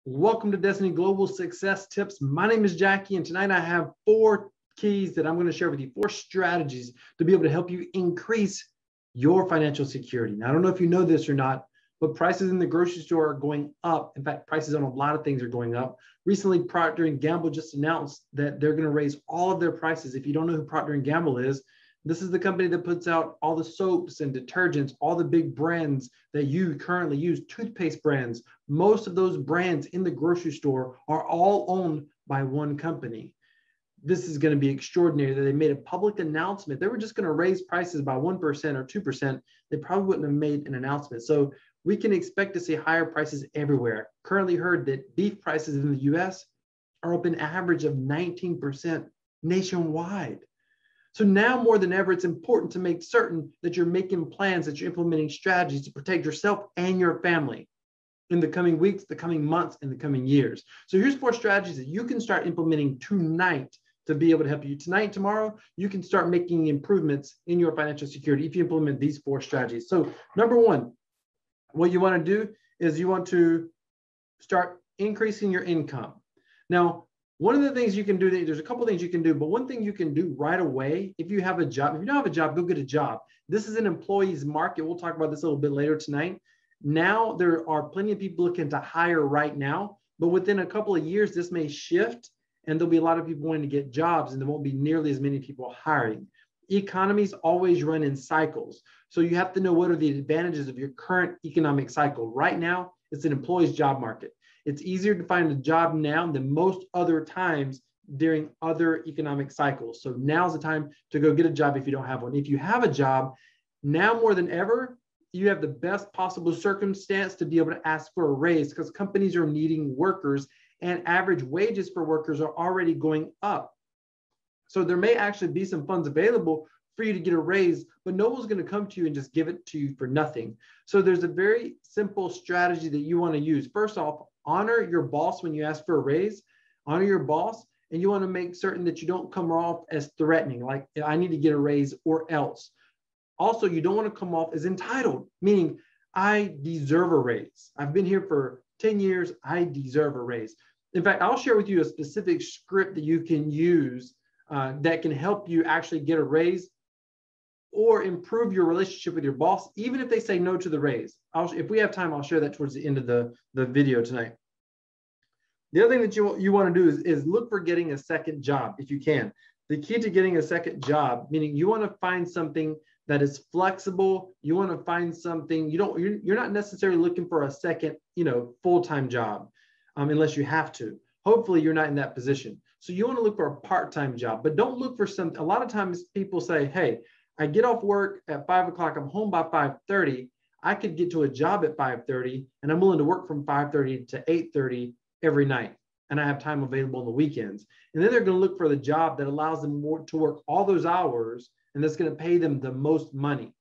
Welcome to Destiny Global Success Tips. My name is Jackie, and tonight I have 4 keys that I'm going to share with you, 4 strategies to be able to help you increase your financial security. Now, I don't know if you know this or not, but prices in the grocery store are going up. In fact, prices on a lot of things are going up. Recently, Procter & Gamble just announced that they're going to raise all of their prices. If you don't know who Procter & Gamble is, this is the company that puts out all the soaps and detergents, all the big brands that you currently use, toothpaste brands. Most of those brands in the grocery store are all owned by one company. This is going to be extraordinary that they made a public announcement. They were just going to raise prices by 1% or 2%. They probably wouldn't have made an announcement. So we can expect to see higher prices everywhere. Currently heard that beef prices in the US are up an average of 19% nationwide. So now more than ever, it's important to make certain that you're making plans, that you're implementing strategies to protect yourself and your family in the coming weeks, the coming months, and the coming years. So here's 4 strategies that you can start implementing tonight to be able to help you. Tonight, tomorrow, you can start making improvements in your financial security if you implement these 4 strategies. So number 1, what you want to do is you want to start increasing your income. Now, one of the things you can do, there's a couple things you can do, but one thing you can do right away, if you have a job, if you don't have a job, go get a job. This is an employee's market. We'll talk about this a little bit later tonight. Now, there are plenty of people looking to hire right now, but within a couple of years, this may shift and there'll be a lot of people wanting to get jobs and there won't be nearly as many people hiring. Economies always run in cycles. So you have to know what are the advantages of your current economic cycle. Right now, it's an employee's job market. It's easier to find a job now than most other times during other economic cycles. So now's the time to go get a job if you don't have one. If you have a job, now more than ever, you have the best possible circumstance to be able to ask for a raise because companies are needing workers and average wages for workers are already going up. So there may actually be some funds available for you to get a raise, but no one's going to come to you and just give it to you for nothing. So there's a very simple strategy that you want to use. First off, honor your boss when you ask for a raise, honor your boss, and you want to make certain that you don't come off as threatening, like I need to get a raise or else. Also, you don't want to come off as entitled, meaning I deserve a raise. I've been here for 10 years, I deserve a raise. In fact, I'll share with you a specific script that you can use that can help you actually get a raise or improve your relationship with your boss, even if they say no to the raise. If we have time, I'll share that towards the end of the video tonight. The other thing that you want to do is look for getting a second job if you can. The key to getting a second job, meaning you want to find something that is flexible. You want to find something, you're not necessarily looking for a second, full-time job unless you have to. Hopefully you're not in that position. So you want to look for a part-time job, but don't look for something. A lot of times people say, hey, I get off work at 5 o'clock, I'm home by 5:30. I could get to a job at 5:30 and I'm willing to work from 5:30 to 8:30 every night. And I have time available on the weekends. And then they're going to look for the job that allows them to work all those hours and that's going to pay them the most money.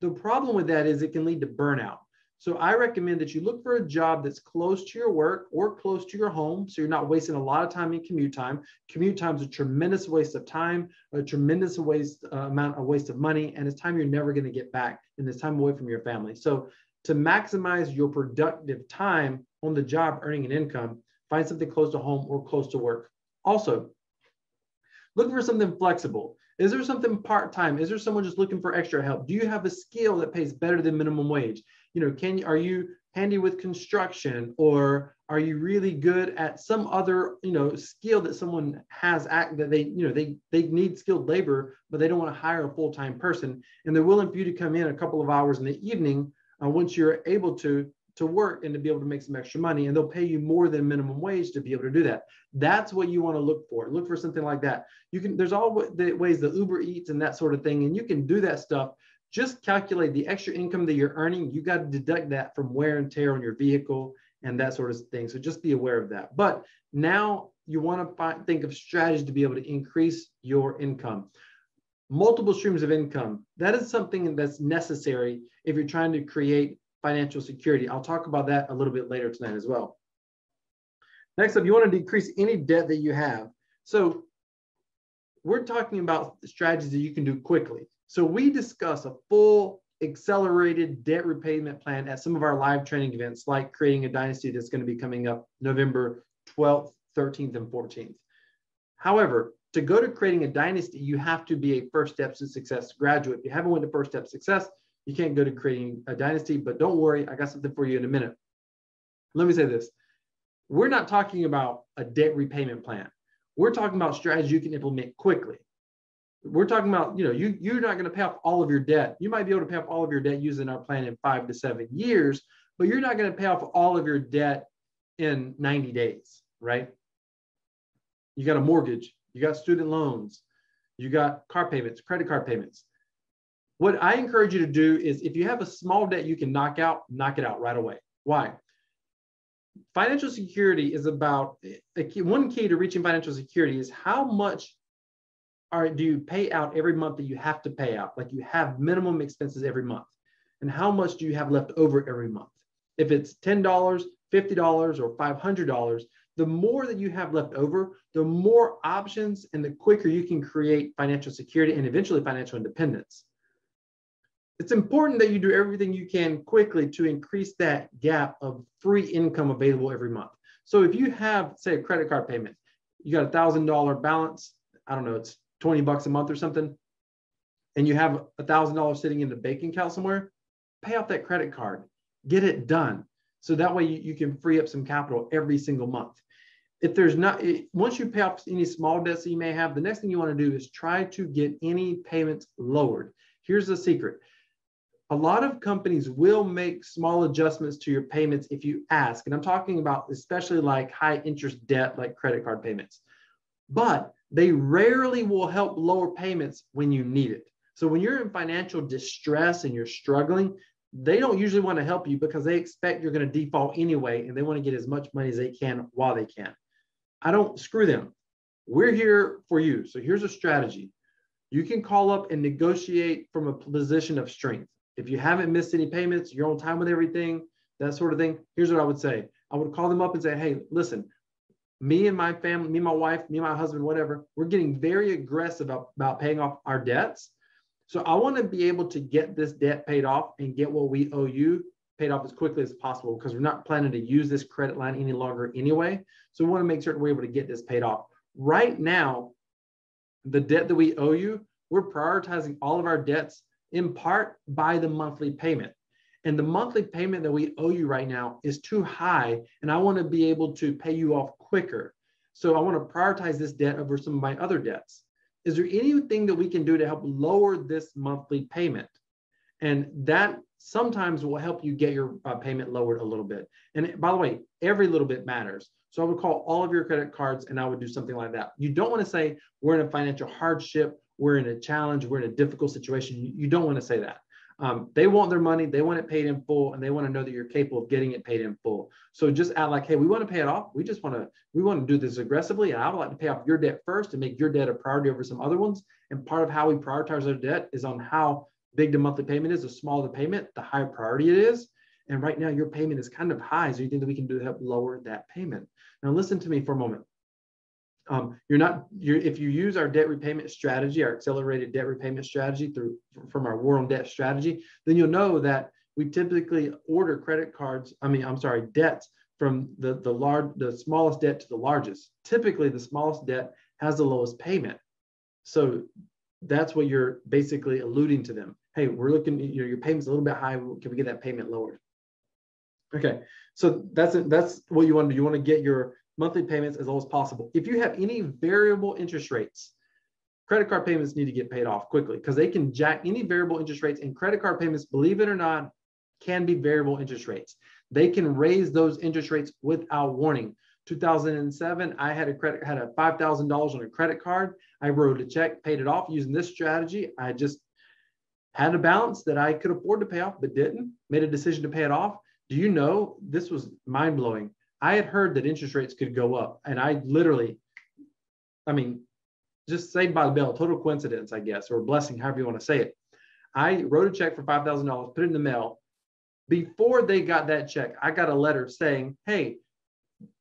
The problem with that is it can lead to burnout. So I recommend that you look for a job that's close to your work or close to your home, so you're not wasting a lot of time in commute time. Commute time is a tremendous waste of time, a tremendous waste of money, and it's time you're never going to get back, and it's time away from your family. So to maximize your productive time on the job earning an income, find something close to home or close to work. Also, look for something flexible. Is there something part-time? Is there someone just looking for extra help? Do you have a skill that pays better than minimum wage? Are you handy with construction, or are you really good at some other, skill that someone has that they need skilled labor, but they don't want to hire a full-time person, and they're willing for you to come in a couple of hours in the evening once you're able to work and to be able to make some extra money, and they'll pay you more than minimum wage to be able to do that. That's what you want to look for. Look for something like that. There's all the ways, the Uber Eats and that sort of thing, and you can do that stuff. Just calculate the extra income that you're earning. You got to deduct that from wear and tear on your vehicle and that sort of thing. So just be aware of that. But now you want to think of strategies to be able to increase your income. Multiple streams of income. That is something that's necessary if you're trying to create financial security. I'll talk about that a little bit later tonight as well. Next up, you want to decrease any debt that you have. So we're talking about strategies that you can do quickly. So we discuss a full accelerated debt repayment plan at some of our live training events, like Creating a Dynasty, that's going to be coming up November 12th, 13th, and 14th. However, to go to Creating a Dynasty, you have to be a First Steps to Success graduate. If you haven't went to First Steps to Success, you can't go to Creating a Dynasty, but don't worry, I got something for you in a minute. Let me say this. We're not talking about a debt repayment plan. We're talking about strategies you can implement quickly. We're talking about, you're not going to pay off all of your debt. You might be able to pay off all of your debt using our plan in 5 to 7 years, but you're not going to pay off all of your debt in 90 days, right? You got a mortgage, you got student loans, you got car payments, credit card payments. What I encourage you to do is, if you have a small debt you can knock it out right away. Why? Financial security is about, one key to reaching financial security is how much do you pay out every month that you have to pay out? Like, you have minimum expenses every month. And how much do you have left over every month? If it's $10, $50, or $500, the more that you have left over, the more options and the quicker you can create financial security and eventually financial independence. It's important that you do everything you can quickly to increase that gap of free income available every month. So if you have, say, a credit card payment, you got a $1,000 balance, I don't know, it's $20 a month or something, and you have $1,000 sitting in the banking account somewhere, pay off that credit card, get it done. So that way you can free up some capital every single month. If there's not, once you pay off any small debts that you may have, the next thing you want to do is try to get any payments lowered. Here's the secret. A lot of companies will make small adjustments to your payments if you ask. And I'm talking about especially like high interest debt, like credit card payments. But they rarely will help lower payments when you need it. So when you're in financial distress and you're struggling, they don't usually want to help you because they expect you're going to default anyway, and they want to get as much money as they can while they can. I don't screw them. We're here for you. So here's a strategy. You can call up and negotiate from a position of strength. If you haven't missed any payments, you're on time with everything, that sort of thing. Here's what I would say. I would call them up and say, hey, listen, me and my family, me and my wife, me and my husband, whatever, we're getting very aggressive about paying off our debts. So I want to be able to get this debt paid off and get what we owe you paid off as quickly as possible, because we're not planning to use this credit line any longer anyway. So we want to make certain we're able to get this paid off. Right now, the debt that we owe you, we're prioritizing all of our debts in part by the monthly payment. And the monthly payment that we owe you right now is too high, and I want to be able to pay you off quicker. So I want to prioritize this debt over some of my other debts. Is there anything that we can do to help lower this monthly payment? And that sometimes will help you get your payment lowered a little bit. And by the way, every little bit matters. So I would call all of your credit cards and I would do something like that. You don't want to say we're in a financial hardship, we're in a challenge, we're in a difficult situation. You don't want to say that. They want their money, they want it paid in full, and they want to know that you're capable of getting it paid in full. So just act like, hey, we want to pay it off. We want to do this aggressively, and I would like to pay off your debt first and make your debt a priority over some other ones. And part of how we prioritize our debt is on how big the monthly payment is. The smaller the payment, the higher priority it is. And right now your payment is kind of high. So you think that we can do to help lower that payment. Now listen to me for a moment. If you use our debt repayment strategy, our accelerated debt repayment strategy from our War on Debt strategy, then you'll know that we typically order debts from the smallest debt to the largest. Typically, the smallest debt has the lowest payment. So that's what you're basically alluding to them. Hey, we're looking, your payment's a little bit high. Can we get that payment lowered? Okay, so that's what you want to do. You want to get your monthly payments as low as possible. If you have any variable interest rates, credit card payments need to get paid off quickly because they can jack any variable interest rates, and credit card payments, believe it or not, can be variable interest rates. They can raise those interest rates without warning. 2007, I had a $5,000 on a credit card. I wrote a check, paid it off using this strategy. I just had a balance that I could afford to pay off, but didn't, made a decision to pay it off. Do you know, this was mind blowing. I had heard that interest rates could go up, and I literally, just saved by the bell, total coincidence, I guess, or blessing, however you want to say it. I wrote a check for $5,000, put it in the mail. Before they got that check, I got a letter saying, hey,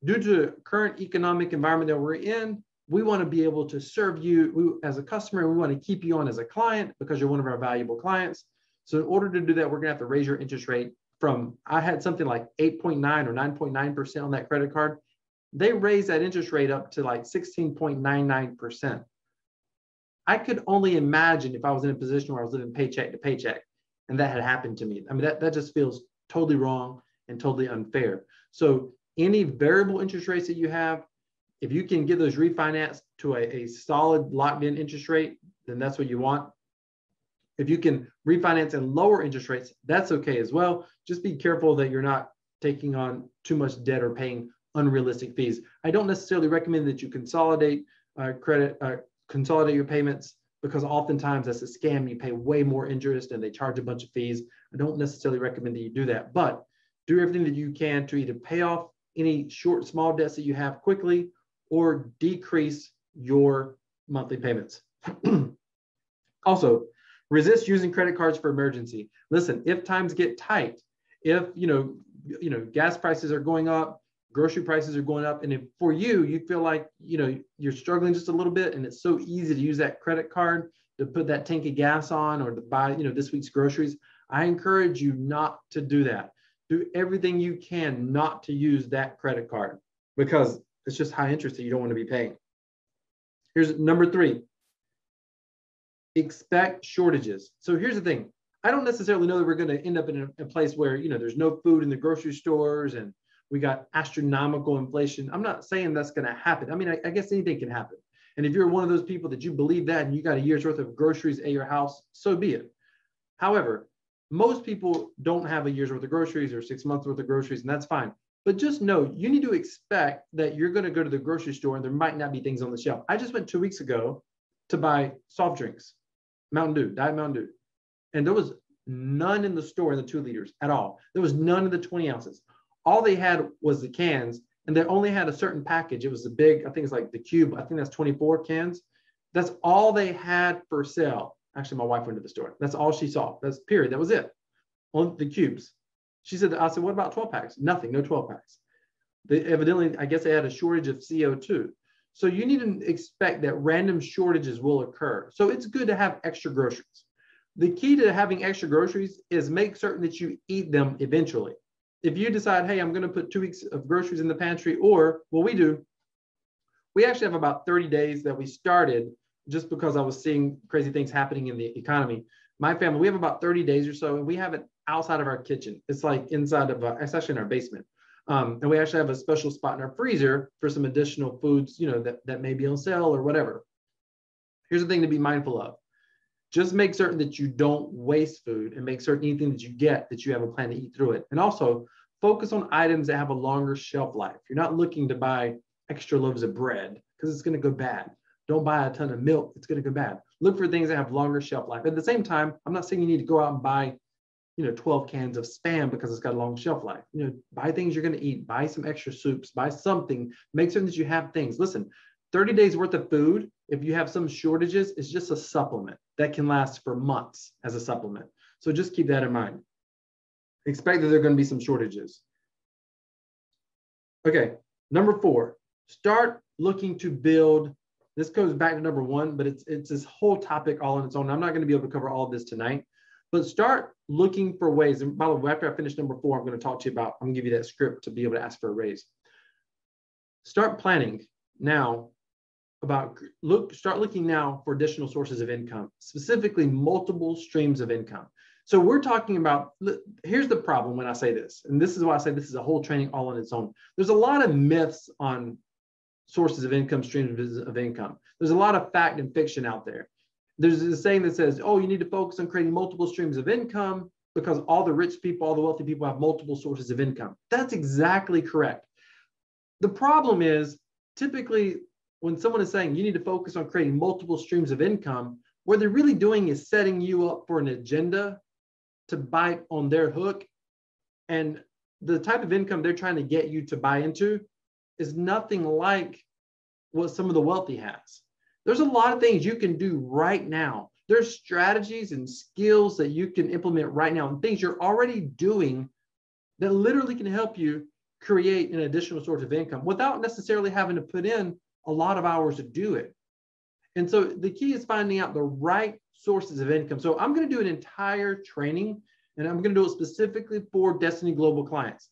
due to the current economic environment that we're in, we want to be able to serve you as a customer. We want to keep you on as a client because you're one of our valuable clients. So in order to do that, we're going to have to raise your interest rate from, I had something like 8.9 or 9.9% on that credit card. They raised that interest rate up to like 16.99%. I could only imagine if I was in a position where I was living paycheck to paycheck and that had happened to me. I mean, that just feels totally wrong and totally unfair. So any variable interest rates that you have, if you can get those refinanced to a solid locked in interest rate, then that's what you want. If you can refinance and lower interest rates, that's okay as well. Just be careful that you're not taking on too much debt or paying unrealistic fees. I don't necessarily recommend that you consolidate consolidate your payments, because oftentimes that's a scam. You pay way more interest and they charge a bunch of fees. I don't necessarily recommend that you do that, but do everything that you can to either pay off any small debts that you have quickly or decrease your monthly payments. Also, resist using credit cards for emergency. Listen, if times get tight, if gas prices are going up, grocery prices are going up, and if for you feel like you're struggling just a little bit, and it's so easy to use that credit card to put that tank of gas on or to buy this week's groceries, I encourage you not to do that. Do everything you can not to use that credit card, because it's just high interest that you don't want to be paying. Here's number 3. Expect shortages. So here's the thing. I don't necessarily know that we're going to end up in a place where there's no food in the grocery stores and we got astronomical inflation. I'm not saying that's going to happen. I mean, I guess anything can happen. And if you're one of those people that you believe that and you got a year's worth of groceries at your house, so be it. However, most people don't have a year's worth of groceries or 6 months worth of groceries, and that's fine. But just know you need to expect that you're going to go to the grocery store and there might not be things on the shelf. I just went 2 weeks ago to buy soft drinks, Mountain Dew, Diet Mountain Dew. And there was none in the store in the 2 liters at all. There was none in the 20 ounces. All they had was the cans, and they only had a certain package. It was the big, I think it's like the cube. I think that's 24 cans. That's all they had for sale. Actually, my wife went to the store. That's all she saw. That's period. That was it. On the cubes. I said, what about 12 packs? Nothing, no 12 packs. They evidently, I guess they had a shortage of CO2. So you need to expect that random shortages will occur. So it's good to have extra groceries. The key to having extra groceries is make certain that you eat them eventually. If you decide, hey, I'm going to put 2 weeks of groceries in the pantry, or what we actually have about 30 days that we started just because I was seeing crazy things happening in the economy. My family, we have about 30 days or so, and we have it outside of our kitchen. It's like inside of, it's actually in our basement. And we actually have a special spot in our freezer for some additional foods, that may be on sale or whatever. Here's the thing to be mindful of. Just make certain that you don't waste food, and make certain anything that you get that you have a plan to eat through it. And also focus on items that have a longer shelf life. You're not looking to buy extra loaves of bread because it's going to go bad. Don't buy a ton of milk. It's going to go bad. Look for things that have longer shelf life. At the same time, I'm not saying you need to go out and buy 12 cans of Spam because it's got a long shelf life. Buy things you're going to eat, buy some extra soups, buy something, make certain that you have things. Listen, 30 days worth of food, if you have some shortages, is just a supplement that can last for months as a supplement. So just keep that in mind. Expect that there are going to be some shortages. Okay, number 4, start looking to build. This goes back to number 1, but it's this whole topic all on its own. I'm not going to be able to cover all of this tonight. But start looking for ways. And by the way, after I finish number 4, I'm going to talk to you about, I'm going to give you that script to be able to ask for a raise. Start planning now start looking now for additional sources of income, specifically multiple streams of income. So we're talking about, here's the problem when I say this, and this is why I say this is a whole training all on its own. There's a lot of myths on sources of income, streams of income. There's a lot of fact and fiction out there. There's a saying that says, oh, you need to focus on creating multiple streams of income because all the rich people, all the wealthy people have multiple sources of income. That's exactly correct. The problem is typically when someone is saying you need to focus on creating multiple streams of income, what they're really doing is setting you up for an agenda to bite on their hook. And the type of income they're trying to get you to buy into is nothing like what some of the wealthy has. There's a lot of things you can do right now. There's strategies and skills that you can implement right now and things you're already doing that literally can help you create an additional source of income without necessarily having to put in a lot of hours to do it. And so the key is finding out the right sources of income. So I'm going to do an entire training, and I'm going to do it specifically for Destiny Global clients.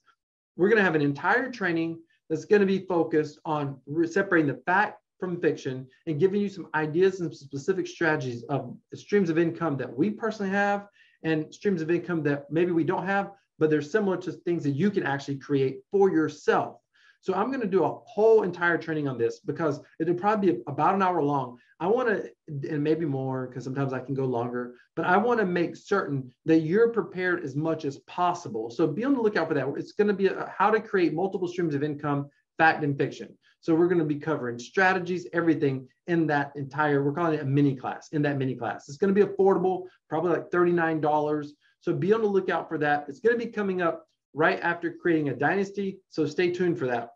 We're going to have an entire training that's going to be focused on separating the fact from fiction and giving you some ideas and specific strategies of streams of income that we personally have and streams of income that maybe we don't have, but they're similar to things that you can actually create for yourself. So I'm going to do a whole entire training on this because it'll probably be about an hour long. I want to, and maybe more because sometimes I can go longer, but I want to make certain that you're prepared as much as possible. So be on the lookout for that. It's going to be how to create multiple streams of income, fact and fiction. So we're going to be covering strategies, everything in that entire, we're calling it a mini class, in that mini class. It's going to be affordable, probably like $39. So be on the lookout for that. It's going to be coming up right after creating a dynasty. So stay tuned for that.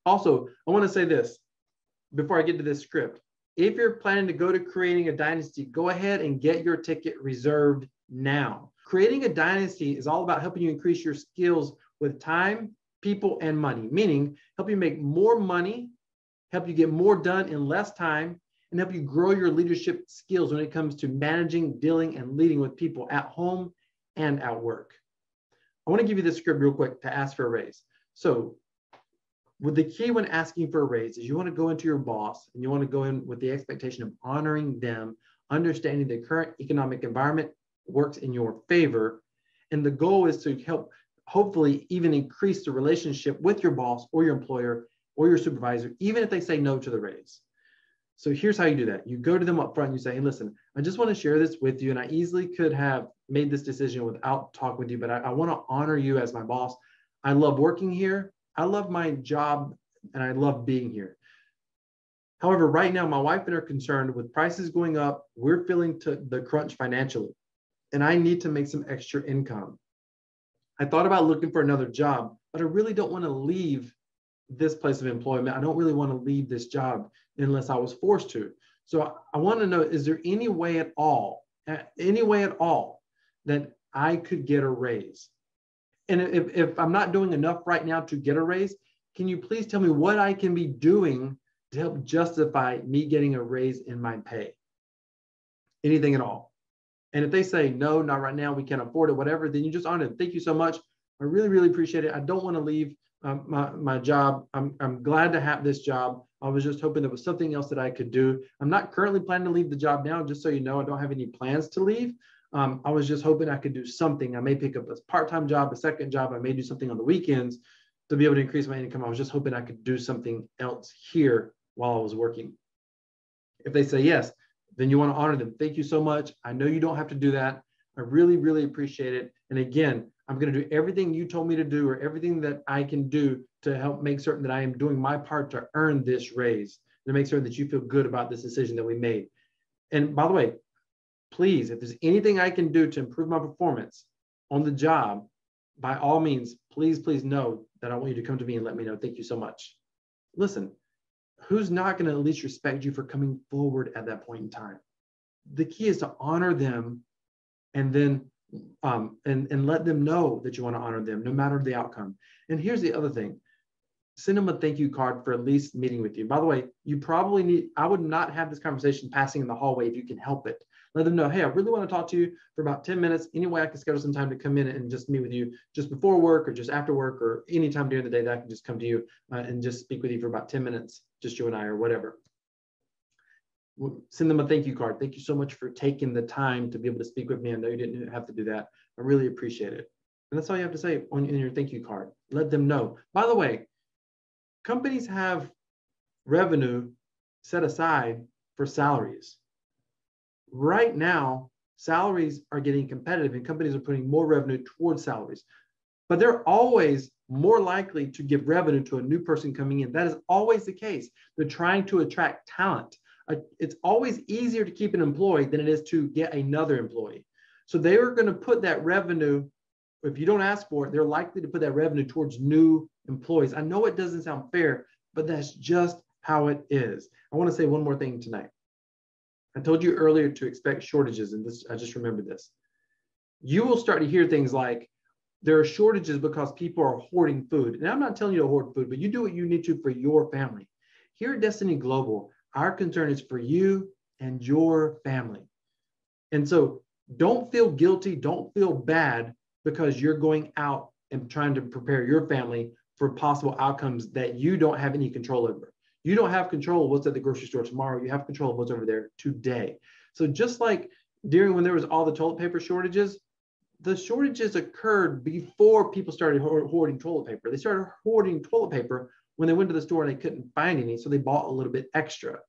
Also, I want to say this before I get to this script. If you're planning to go to creating a dynasty, go ahead and get your ticket reserved now. Creating a dynasty is all about helping you increase your skills with time, people, and money, meaning help you make more money, help you get more done in less time, and help you grow your leadership skills when it comes to managing, dealing, and leading with people at home and at work. I want to give you this script real quick to ask for a raise. So with the key when asking for a raise is you want to go into your boss and you want to go in with the expectation of honoring them, understanding the current economic environment works in your favor. And the goal is to help hopefully even increase the relationship with your boss or your employer or your supervisor, even if they say no to the raise. So here's how you do that. You go to them up front and you say, hey, listen, I just want to share this with you. And I easily could have made this decision without talking with you, but I want to honor you as my boss. I love working here. I love my job and I love being here. However, right now, my wife and I are concerned with prices going up. We're feeling the crunch financially, and I need to make some extra income. I thought about looking for another job, but I really don't want to leave this place of employment. I don't really want to leave this job unless I was forced to. So I want to know, is there any way at all that I could get a raise? And if I'm not doing enough right now to get a raise, can you please tell me what I can be doing to help justify me getting a raise in my pay? Anything at all. And if they say, no, not right now, we can't afford it, whatever, then you just honor them. Thank you so much. I really, really appreciate it. I don't want to leave my job. I'm glad to have this job. I was just hoping there was something else that I could do. I'm not currently planning to leave the job now, just so you know, I don't have any plans to leave. I was just hoping I could do something. I may pick up a part-time job, a second job. I may do something on the weekends to be able to increase my income. I was just hoping I could do something else here while I was working. If they say yes, then you want to honor them. Thank you so much. I know you don't have to do that. I really, really appreciate it. And again, I'm going to do everything you told me to do or everything that I can do to help make certain that I am doing my part to earn this raise, to make certain that you feel good about this decision that we made. And by the way, please, if there's anything I can do to improve my performance on the job, by all means, please, please know that I want you to come to me and let me know. Thank you so much. Listen, who's not going to at least respect you for coming forward at that point in time? The key is to honor them and then and let them know that you want to honor them no matter the outcome. And here's the other thing. Send them a thank you card for at least meeting with you. By the way, you probably need, I would not have this conversation passing in the hallway if you can help it. Let them know, hey, I really want to talk to you for about 10 minutes. Any way I can schedule some time to come in and just meet with you just before work or just after work or any time during the day that I can just come to you and just speak with you for about 10 minutes, just you and I or whatever. Send them a thank you card. Thank you so much for taking the time to be able to speak with me. I know you didn't have to do that. I really appreciate it. And that's all you have to say in your thank you card. Let them know. By the way, companies have revenue set aside for salaries. Right now, salaries are getting competitive and companies are putting more revenue towards salaries. But they're always more likely to give revenue to a new person coming in. That is always the case. They're trying to attract talent. It's always easier to keep an employee than it is to get another employee. So they are going to put that revenue, if you don't ask for it, they're likely to put that revenue towards new employees. I know it doesn't sound fair, but that's just how it is. I want to say one more thing tonight. I told you earlier to expect shortages, and this, I just remembered this. You will start to hear things like, there are shortages because people are hoarding food. And I'm not telling you to hoard food, but you do what you need to for your family. Here at Destiny Global, our concern is for you and your family. And so don't feel guilty, don't feel bad because you're going out and trying to prepare your family for possible outcomes that you don't have any control over. You don't have control of what's at the grocery store tomorrow. You have control of what's over there today. So just like during when there was all the toilet paper shortages, the shortages occurred before people started hoarding toilet paper. They started hoarding toilet paper when they went to the store and they couldn't find any, so they bought a little bit extra.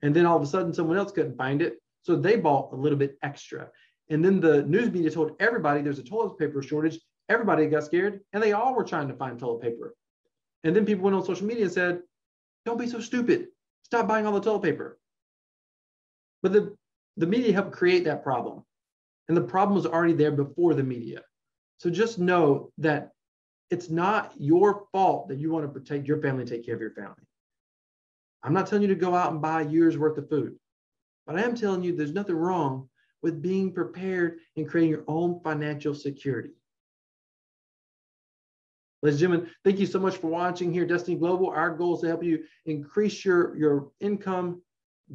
And then all of a sudden someone else couldn't find it, so they bought a little bit extra. And then the news media told everybody there's a toilet paper shortage. Everybody got scared, and they all were trying to find toilet paper. And then people went on social media and said, don't be so stupid. Stop buying all the toilet paper. But the media helped create that problem. And the problem was already there before the media. So just know that it's not your fault that you want to protect your family and take care of your family. I'm not telling you to go out and buy a year's worth of food, but I am telling you there's nothing wrong with being prepared and creating your own financial security. Ladies and gentlemen, thank you so much for watching here at Destiny Global. Our goal is to help you increase your income,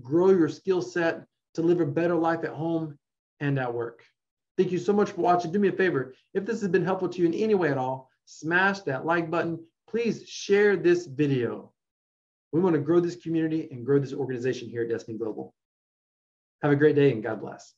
grow your skill set to live a better life at home and at work. Thank you so much for watching. Do me a favor. If this has been helpful to you in any way at all, smash that like button. Please share this video. We want to grow this community and grow this organization here at Destiny Global. Have a great day and God bless.